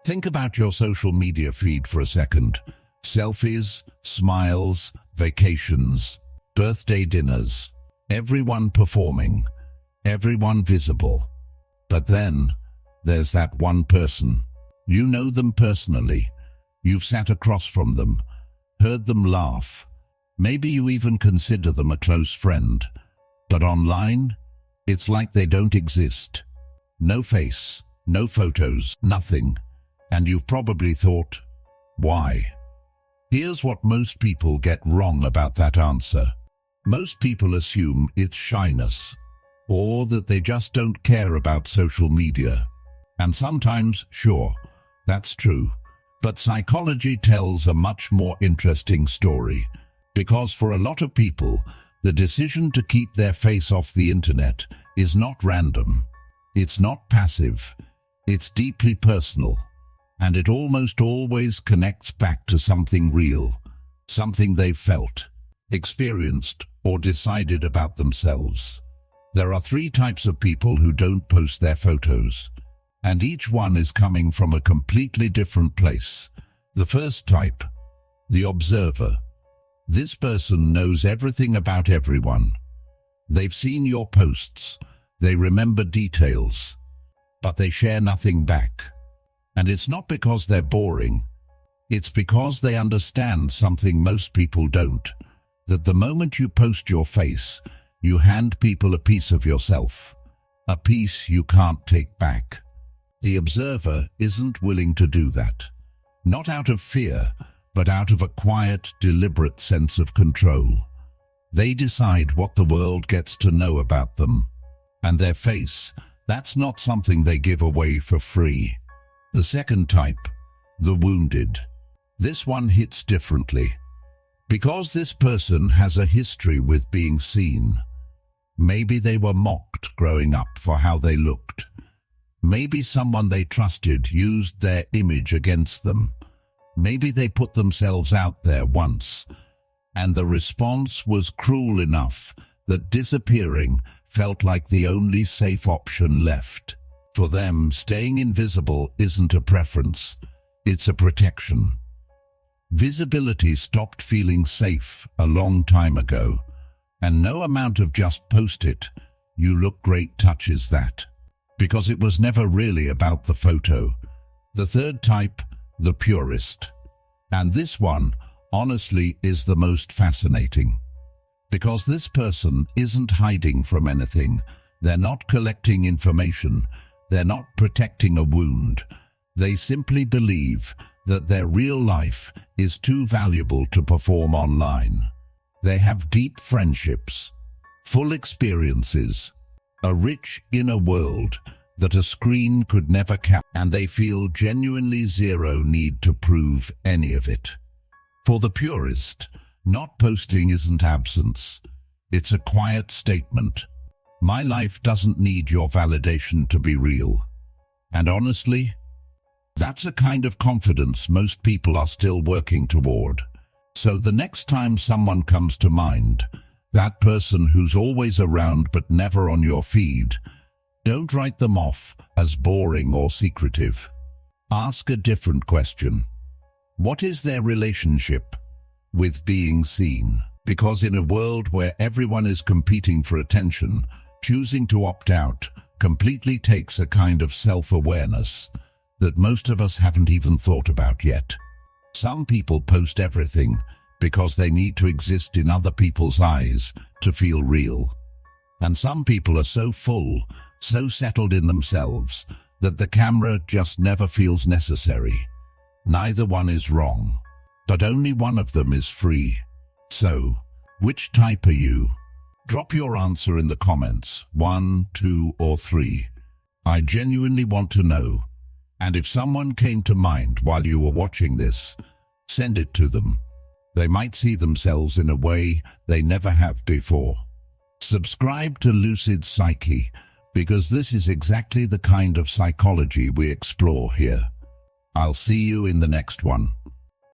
Think about your social media feed for a second. Selfies, smiles, vacations, birthday dinners. Everyone performing, everyone visible. But then, there's that one person. You know them personally. You've sat across from them, heard them laugh. Maybe you even consider them a close friend. But online, it's like they don't exist. No face, no photos, nothing. And you've probably thought, why? Here's what most people get wrong about that answer. Most people assume it's shyness, or that they just don't care about social media. And sometimes, sure, that's true. But psychology tells a much more interesting story. Because for a lot of people, the decision to keep their face off the internet is not random. It's not passive. It's deeply personal. And it almost always connects back to something real, something they've felt, experienced, or decided about themselves. There are 3 types of people who don't post their photos, and each one is coming from a completely different place. The first type, the observer. This person knows everything about everyone. They've seen your posts, they remember details, but they share nothing back. And it's not because they're boring, it's because they understand something most people don't, that the moment you post your face, you hand people a piece of yourself, a piece you can't take back. The observer isn't willing to do that, not out of fear, but out of a quiet, deliberate sense of control. They decide what the world gets to know about them. And their face, that's not something they give away for free. The second type, the wounded. This one hits differently. Because this person has a history with being seen. Maybe they were mocked growing up for how they looked. Maybe someone they trusted used their image against them. Maybe they put themselves out there once, and the response was cruel enough that disappearing felt like the only safe option left. For them, staying invisible isn't a preference, it's a protection. Visibility stopped feeling safe a long time ago, and no amount of just post it, you look great touches that. Because it was never really about the photo. The third type, the purist. And this one, honestly, is the most fascinating. Because this person isn't hiding from anything. They're not collecting information. They're not protecting a wound. They simply believe that their real life is too valuable to perform online. They have deep friendships, full experiences, a rich inner world that a screen could never capture, and they feel genuinely zero need to prove any of it. For the purist, not posting isn't absence. It's a quiet statement. My life doesn't need your validation to be real. And honestly, that's a kind of confidence most people are still working toward. So the next time someone comes to mind, that person who's always around but never on your feed, don't write them off as boring or secretive. Ask a different question. What is their relationship with being seen? Because in a world where everyone is competing for attention, choosing to opt out completely takes a kind of self-awareness that most of us haven't even thought about yet. Some people post everything because they need to exist in other people's eyes to feel real. And some people are so full, so settled in themselves, that the camera just never feels necessary. Neither one is wrong, but only one of them is free. So, which type are you? Drop your answer in the comments, 1, 2, or 3. I genuinely want to know. And if someone came to mind while you were watching this, send it to them. They might see themselves in a way they never have before. Subscribe to Lucid Psyche, because this is exactly the kind of psychology we explore here. I'll see you in the next one.